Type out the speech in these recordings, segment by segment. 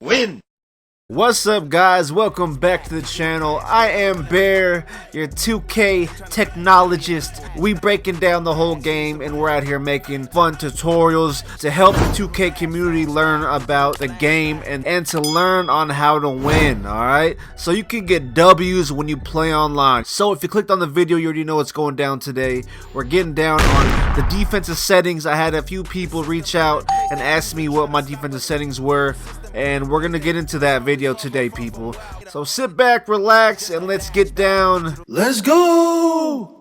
Win! What's up, guys? Welcome back to the channel. I am Bear, your 2K technologist. We breaking down the whole game and we're out here making fun tutorials to help the 2K community learn about the game and to learn on how to win, alright? So you can get W's when you play online. So if you clicked on the video, you already know what's going down today. We're getting down on the defensive settings. I had a few people reach out and ask me what my defensive settings were, and we're gonna get into that video today, people. So sit back, relax, and let's get down. Let's go!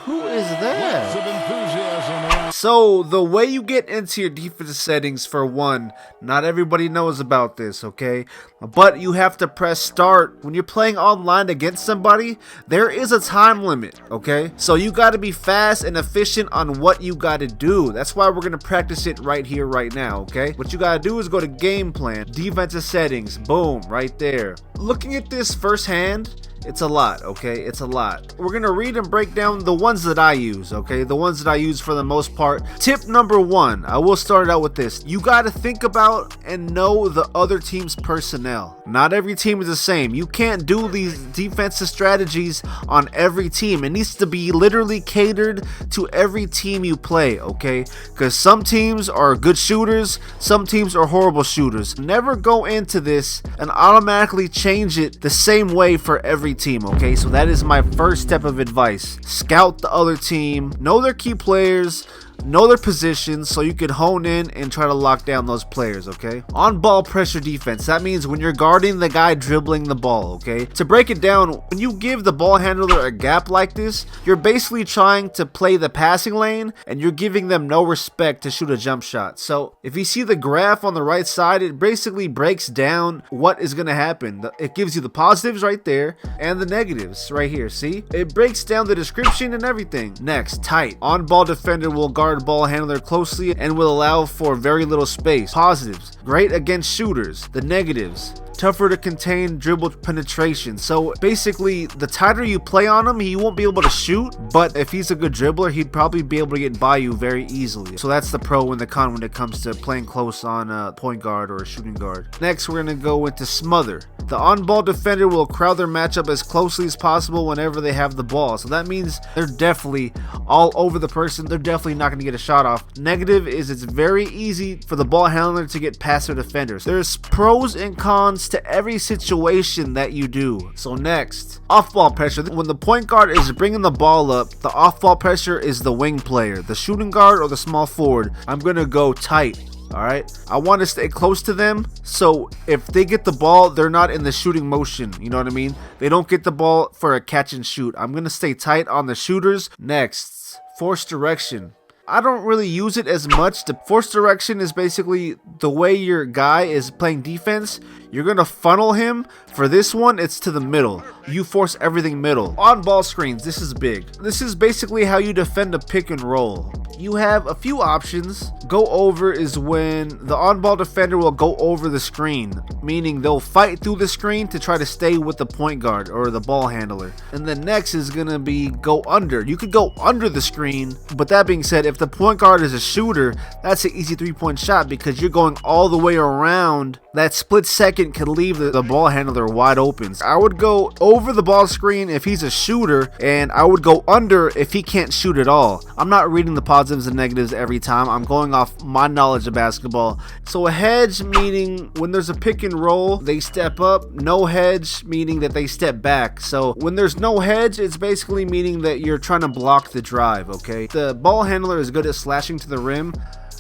Who is that? So the way you get into your defensive settings, for one, not everybody knows about this, okay? But you have to press start. When you're playing online against somebody, there is a time limit, okay? So you got to be fast and efficient on what you got to do. That's why we're going to practice it right here, right now, okay? What you got to do is go to game plan, defensive settings, boom, right there. Looking at this firsthand, it's a lot, okay? It's a lot. We're gonna read and break down the ones that I use, okay? The ones that I use for the most part. Tip number one, I will start out with this. You gotta think about and know the other team's personnel. Not every team is the same. You can't do these defensive strategies on every team. It needs to be literally catered to every team you play, okay? Because some teams are good shooters, some teams are horrible shooters. Never go into this and automatically change it the same way for every team, okay? So that is my first step of advice. Scout the other team, know their key players, know their positions, so you can hone in and try to lock down those players, okay? On ball pressure defense, that means when you're guarding the guy dribbling the ball, okay? To break it down, when you give the ball handler a gap like this, you're basically trying to play the passing lane and you're giving them no respect to shoot a jump shot. So if you see the graph on the right side, it basically breaks down what is going to happen. It gives you the positives right there and the negatives right here, see? It breaks down the description and everything. Next, tight. On ball defender will guard ball handler closely and will allow for very little space. Positives, great against shooters. The negatives, tougher to contain dribble penetration. So basically, the tighter you play on him, he won't be able to shoot, but if he's a good dribbler, he'd probably be able to get by you very easily. So that's the pro and the con when it comes to playing close on a point guard or a shooting guard. Next, we're going to go into smother. The on-ball defender will crowd their matchup as closely as possible whenever they have the ball. So that means they're definitely all over the person. They're definitely not going to get a shot off. Negative is it's very easy for the ball handler to get past their defenders. There's pros and cons to every situation that you do. So next, off-ball pressure. When the point guard is bringing the ball up, the off-ball pressure is the wing player, the shooting guard or the small forward. I'm going to go tight. Alright, I want to stay close to them, so if they get the ball, they're not in the shooting motion, you know what I mean? They don't get the ball for a catch and shoot. I'm going to stay tight on the shooters. Next, force direction. I don't really use it as much. The force direction is basically the way your guy is playing defense. You're going to funnel him. For this one, it's to the middle. You force everything middle. On ball screens, this is big. This is basically how you defend a pick and roll. You have a few options. Go over is when the on-ball defender will go over the screen, meaning they'll fight through the screen to try to stay with the point guard or the ball handler. And then next is going to be go under. You could go under the screen, but that being said, if the point guard is a shooter, that's an easy three-point shot because you're going all the way around. That split second could leave the ball handler wide open. I would go over the ball screen if he's a shooter, and I would go under if he can't shoot at all. I'm not reading the positives and negatives every time. I'm going off my knowledge of basketball. So a hedge meaning when there's a pick and roll, they step up. No hedge meaning that they step back. So when there's no hedge, it's basically meaning that you're trying to block the drive, okay? The ball handler is good at slashing to the rim.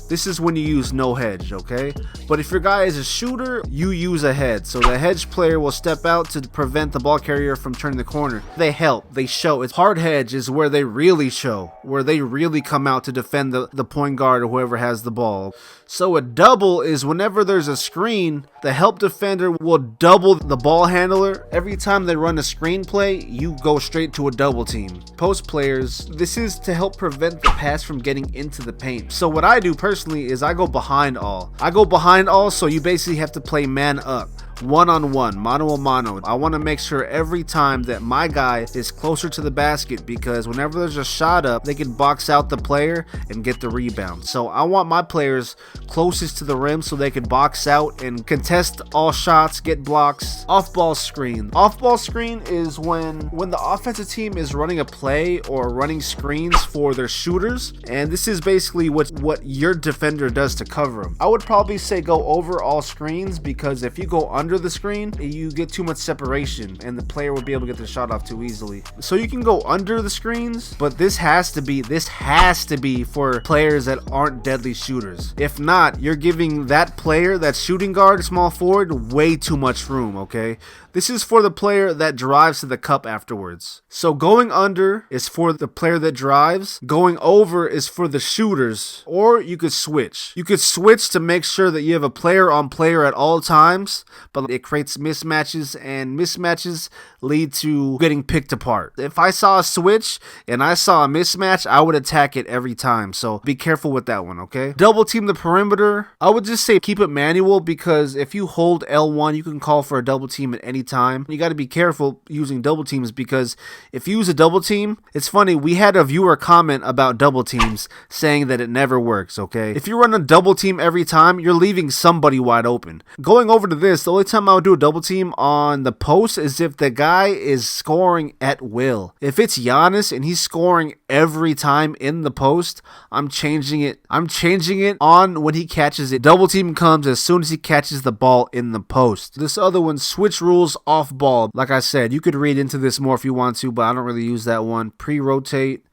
This is when you use no hedge, okay? But if your guy is a shooter, you use a hedge. So the hedge player will step out to prevent the ball carrier from turning the corner. They help, they show. It's hard hedge is where they really show, where they really come out to defend the point guard or whoever has the ball. So a double is whenever there's a screen, the help defender will double the ball handler. Every time they run a screen play, you go straight to a double team. Post players, this is to help prevent the pass from getting into the paint. So what I do personally is I go behind all. So you basically have to play man up. one-on-one, mano a mano. I want to make sure every time that my guy is closer to the basket, because whenever there's a shot up, they can box out the player and get the rebound. So I want my players closest to the rim so they can box out and contest all shots, get blocks. Off-ball screen. Off-ball screen is when the offensive team is running a play or running screens for their shooters, and this is basically what your defender does to cover them. I would probably say go over all screens, because if you go under the screen, you get too much separation and the player would be able to get the shot off too easily. So you can go under the screens, but this has to be for players that aren't deadly shooters. If not, you're giving that player, that shooting guard, small forward, way too much room, okay? This is for the player that drives to the cup afterwards. So going under is for the player that drives. Going over is for the shooters. Or you could switch. You could switch to make sure that you have a player on player at all times, but it creates mismatches, and mismatches lead to getting picked apart. If I saw a switch and I saw a mismatch, I would attack it every time. So be careful with that one, okay? Double team the perimeter. I would just say keep it manual, because if you hold L1, you can call for a double team at any time. You got to be careful using double teams, because if you use a double team, it's funny, we had a viewer comment about double teams saying that it never works, okay? If you run a double team every time, you're leaving somebody wide open. Going over to this, the only time I would do a double team on the post is if the guy is scoring at will. If it's Giannis and he's scoring every time in the post, I'm changing it on when he catches it. Double team comes as soon as he catches the ball in the post. This other one, switch rules off ball. Like I said, you could read into this more if you want to, but I don't really use that one. Pre-rotate.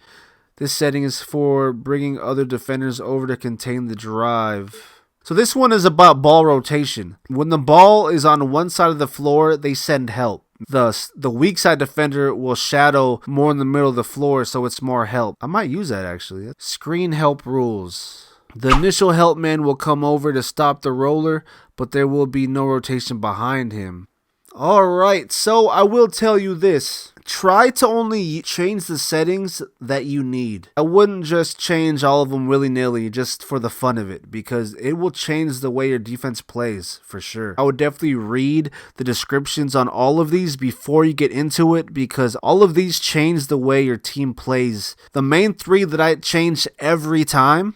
This setting is for bringing other defenders over to contain the drive. So this one is about ball rotation. When the ball is on one side of the floor, they send help. Thus, the weak side defender will shadow more in the middle of the floor, so it's more help. I might use that actually. Screen help rules. The initial help man will come over to stop the roller, but there will be no rotation behind him. Alright, so I will tell you this. Try to only change the settings that you need. I wouldn't just change all of them willy-nilly just for the fun of it, because it will change the way your defense plays for sure. I would definitely read the descriptions on all of these before you get into it, because all of these change the way your team plays. The main three that I change every time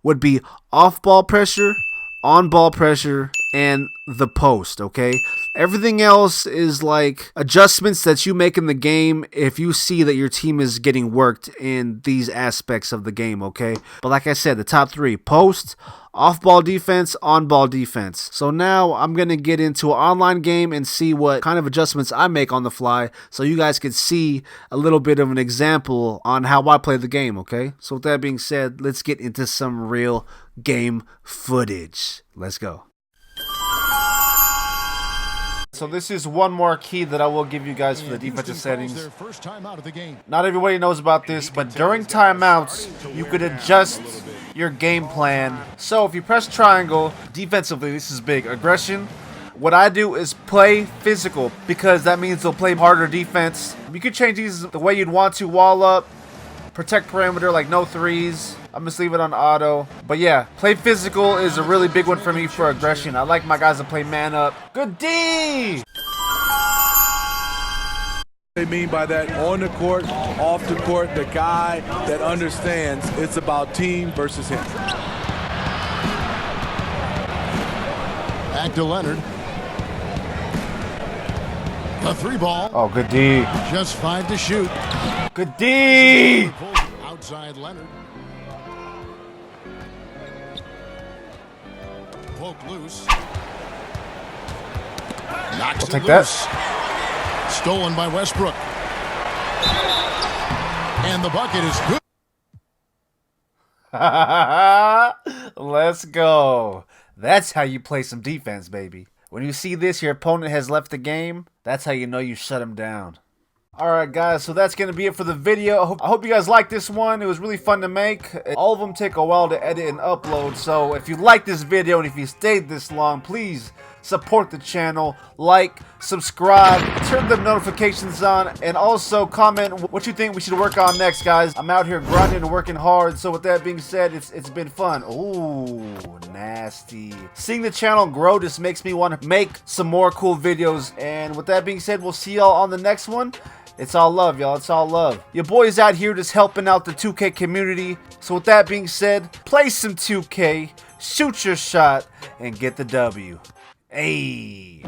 would be off-ball pressure, on-ball pressure, and the post, okay? Everything else is like adjustments that you make in the game if you see that your team is getting worked in these aspects of the game, okay? But like I said, the top three: post, off-ball defense, on-ball defense. So now I'm going to get into an online game and see what kind of adjustments I make on the fly, so you guys can see a little bit of an example on how I play the game, okay? So with that being said, let's get into some real game footage. Let's go. So this is one more key that I will give you guys for the defensive settings. Not everybody knows about this, but during timeouts, you could adjust your game plan. So if you press triangle, defensively, this is big. Aggression. What I do is play physical, because that means they'll play harder defense. You could change these the way you'd want to. Wall up, protect perimeter, like no threes. I'm just leave it on auto. But yeah, play physical is a really big one for me for aggression. I like my guys to play man up. Good D! They mean by that, on the court, off the court, the guy that understands it's about team versus him. Back to Leonard. The three ball. Oh, good D. Just 5 to shoot. Good D! Outside Leonard. Poke loose. Knocks it take loose. Stolen by Westbrook. And the bucket is good. Let's go. That's how you play some defense, baby. When you see this, your opponent has left the game, that's how you know you shut him down. Alright guys, so that's going to be it for the video. I hope you guys liked this one. It was really fun to make. All of them take a while to edit and upload, so if you liked this video and if you stayed this long, please support the channel, like, subscribe, turn the notifications on, and also comment what you think we should work on next, guys. I'm out here grinding and working hard, so with that being said, it's been fun. Ooh, nasty. Seeing the channel grow just makes me want to make some more cool videos, and with that being said, we'll see y'all on the next one. It's all love, y'all. It's all love. Your boy's out here just helping out the 2K community. So with that being said, play some 2K, shoot your shot, and get the W. Ayy.